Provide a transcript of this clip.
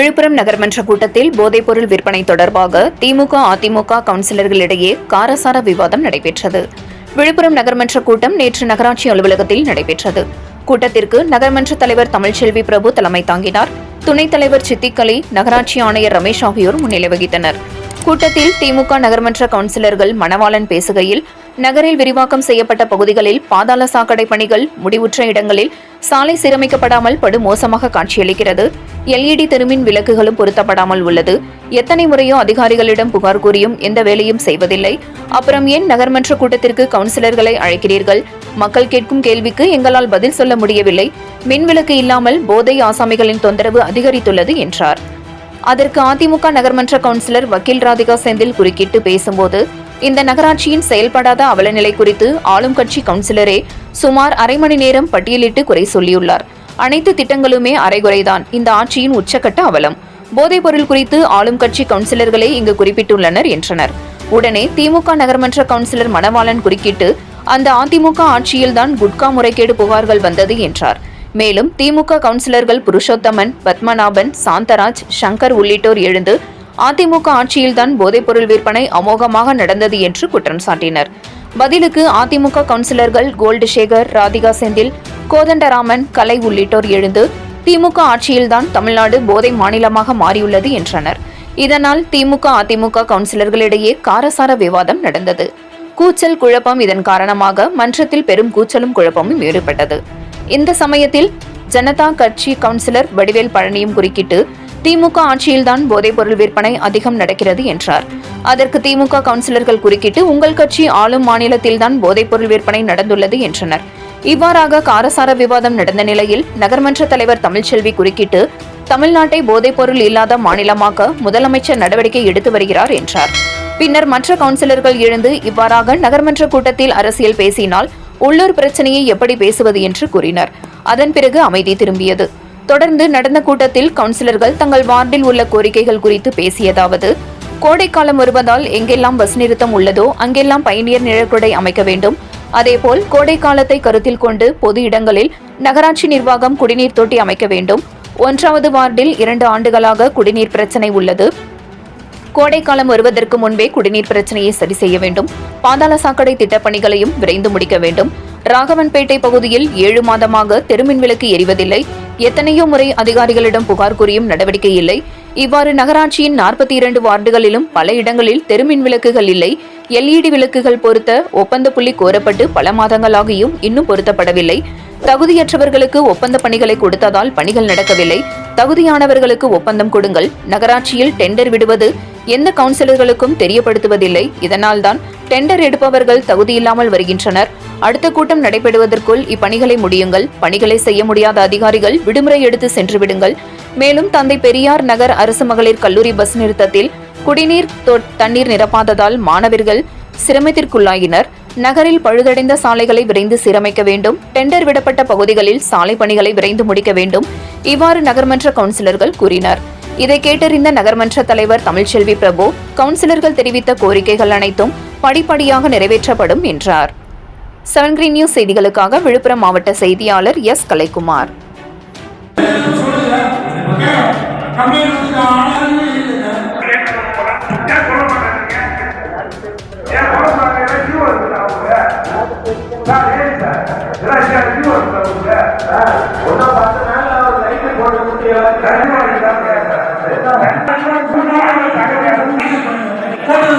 விழுப்புரம் நகர்மன்ற கூட்டத்தில் போதைப்பொருள் விற்பனை தொடர்பாக திமுக அதிமுக கவுன்சிலர்களிடையே காரசார விவாதம் நடைபெற்றது. விழுப்புரம் நகர்மன்ற கூட்டம் நேற்று நகராட்சி அலுவலகத்தில் நடைபெற்றது. கூட்டத்திற்கு நகர்மன்ற தலைவர் தமிழ்ச்செல்வி பிரபு தலைமை தாங்கினார். துணைத் தலைவர் சித்திகலி, நகராட்சி ஆணையர் ரமேஷ் ஆகியோர் முன்னிலை வகித்தனர். கூட்டத்தில் திமுக நகர்மன்ற கவுன்சிலர்கள் மணவாளன் பேசுகையில், நகரில் விரிவாக்கம் செய்யப்பட்ட பகுதிகளில் பாதாள சாக்கடை பணிகள் முடிவுற்ற இடங்களில் சாலை சீரமைக்கப்படாமல் படுமோசமாக காட்சியளிக்கிறது. LED தெருமின் விளக்குகளும் பொருத்தப்படாமல் உள்ளது. எத்தனை முறையோ அதிகாரிகளிடம் புகார் கூறியும் எந்த வேலையும் செய்வதில்லை. அப்புறம் ஏன் நகர்மன்ற கூட்டத்திற்கு கவுன்சிலர்களை அழைக்கிறீர்கள்? மக்கள் கேட்கும் கேள்விக்கு எங்களால் பதில் சொல்ல முடியவில்லை. மின்விளக்கு இல்லாமல் போதை ஆசாமிகளின் தொந்தரவு அதிகரித்துள்ளது என்றார். அதற்கு அதிமுக நகர்மன்ற கவுன்சிலர் வக்கீல் ராதிகா செந்தில் குறுக்கிட்டு பேசும்போது, இந்த நகராட்சியின் செயல்படாத அவலநிலை குறித்து ஆளும் கட்சி கவுன்சிலரே சுமார் அரை மணி நேரம் பட்டியலிட்டு குறை சொல்லியுள்ளார். அனைத்து திட்டங்களுமே அரைகுறைதான். இந்த ஆட்சியின் உச்சக்கட்ட அவலம். போதைப்பொருள் குறித்து ஆளும் கட்சி கவுன்சிலர்களே இங்கு குறிப்பிட்டுள்ளனர் என்றனர். உடனே திமுக நகர்மன்ற கவுன்சிலர் மணவாளன் குறுக்கிட்டு, அந்த அதிமுக ஆட்சியில்தான் குட்கா முறைகேடு புகார்கள் வந்தது என்றார். மேலும் திமுக கவுன்சிலர்கள் புருஷோத்தமன், பத்மநாபன், சாந்தராஜ், சங்கர் உள்ளிட்டோர் எழுந்து அதிமுக ஆட்சியில்தான் போதைப்பொருள் விற்பனை அமோகமாக நடந்தது என்று குற்றம் சாட்டினர். பதிலுக்கு அதிமுக கவுன்சிலர்கள் கோல்டு சேகர், ராதிகா செந்தில், கோதண்டராமன், கலை உள்ளிட்டோர் எழுந்து திமுக ஆட்சியில்தான் தமிழ்நாடு போதை மாநிலமாக மாறியுள்ளது என்றனர். இதனால் திமுக அதிமுக கவுன்சிலர்களிடையே காரசார விவாதம் நடந்தது. கூச்சல் குழப்பம். இதன் காரணமாக மன்றத்தில் பெரும் கூச்சலும் குழப்பமும் ஏற்பட்டது. இந்த சமயத்தில் ஜனதா கட்சி கவுன்சிலர் வடிவேல் பழனியும் குறுக்கிட்டு, திமுக ஆட்சியில்தான் போதைப்பொருள் விற்பனை அதிகம் நடக்கிறது என்றார். அதற்கு திமுக கவுன்சிலர்கள் குறுக்கிட்டு, உங்கள் கட்சி ஆளும் மாநிலத்தில்தான் போதைப்பொருள் விற்பனை நடந்துள்ளது என்றனர். இவ்வாறாக காரசார விவாதம் நடந்த நிலையில் நகர்மன்ற தலைவர் தமிழ்ச்செல்வி குறுக்கிட்டு, தமிழ்நாட்டை போதைப்பொருள் இல்லாத மாநிலமாக்க முதலமைச்சர் நடவடிக்கை எடுத்து வருகிறார் என்றார். பின்னர் மற்ற கவுன்சிலர்கள் எழுந்து, இவ்வாறாக நகர்மன்ற கூட்டத்தில் அரசியல் பேசினால் உள்ளூர் பிரச்சனையை எப்படி பேசுவது என்று கூறினர். அதன் பிறகு அமைதி திரும்பியது. தொடர்ந்து நடந்த கூட்டத்தில் கவுன்சிலர்கள் தங்கள் வார்டில் உள்ள கோரிக்கைகள் குறித்து பேசியதாவது, கோடைக்காலம் வருவதால் எங்கெல்லாம் பஸ் நிறுத்தம் உள்ளதோ அங்கெல்லாம் பயணியர் நிழற்குடை அமைக்க வேண்டும். அதேபோல் கோடை காலத்தை கருத்தில் கொண்டு பொது இடங்களில் நகராட்சி நிர்வாகம் குடிநீர் தொட்டி அமைக்க வேண்டும். 1வது வார்டில் 2 ஆண்டுகளாக குடிநீர் பிரச்சனை உள்ளது. கோடைக்காலம் வருவதற்கு முன்பே குடிநீர் பிரச்சனையை சரி செய்ய வேண்டும். பாதாள சாக்கடை திட்டப்பணிகளையும் விரைந்து முடிக்க வேண்டும். ராகவன்பேட்டை பகுதியில் 7 மாதமாக தெருமின் விளக்கு எரிவதில்லை. எத்தனையோ முறை அதிகாரிகளிடம் புகார் கூறியும் நடவடிக்கை இல்லை. இவ்வாறு நகராட்சியின் 42 வார்டுகளிலும் பல இடங்களில் தெருமின் விளக்குகள் இல்லை. LED விளக்குகள் பொருத்த ஒப்பந்த புள்ளி கோரப்பட்டு பல மாதங்களாகியும் இன்னும் பொருத்தப்படவில்லை. தகுதியற்றவர்களுக்கு ஒப்பந்த பணிகளை கொடுத்ததால் பணிகள் நடக்கவில்லை. தகுதியானவர்களுக்கு ஒப்பந்தம் கொடுங்கள். நகராட்சியில் டெண்டர் விடுவது எந்த கவுன்சிலர்களுக்கும் தெரியப்படுத்துவதில்லை. இதனால்தான் டெண்டர் எடுப்பவர்கள் தகுதியில்லாமல் வருகின்றனர். அடுத்த கூட்டம் நடைபெறுவதற்குள் இப்பணிகளை முடியுங்கள். பணிகளை செய்ய முடியாத அதிகாரிகள் விடுமுறை எடுத்து சென்று விடுங்கள். மேலும் தந்தை பெரியார் நகர் அரசு மகளிர் கல்லூரி பஸ் நிறுத்தத்தில் குடிநீர் தண்ணீர் நிரப்பாததால் மாணவர்கள் சிரமத்திற்குள்ளாயினர். நகரில் பழுதடைந்த சாலைகளை விரைந்து சீரமைக்க வேண்டும். டெண்டர் விடப்பட்ட பகுதிகளில் சாலை பணிகளை விரைந்து முடிக்க வேண்டும். இவ்வாறு நகர்மன்ற கவுன்சிலர்கள் கூறினர். இதை கேட்டறிந்த நகர்மன்ற தலைவர் தமிழ்ச்செல்வி பிரபு, கவுன்சிலர்கள் தெரிவித்த கோரிக்கைகள் அனைத்தும் படிப்படியாக நிறைவேற்றப்படும் என்றார். 7 Green News செய்திகளுக்காக விழுப்புரம் மாவட்ட செய்தியாளர் எஸ். கலைக்குமார். போட்டு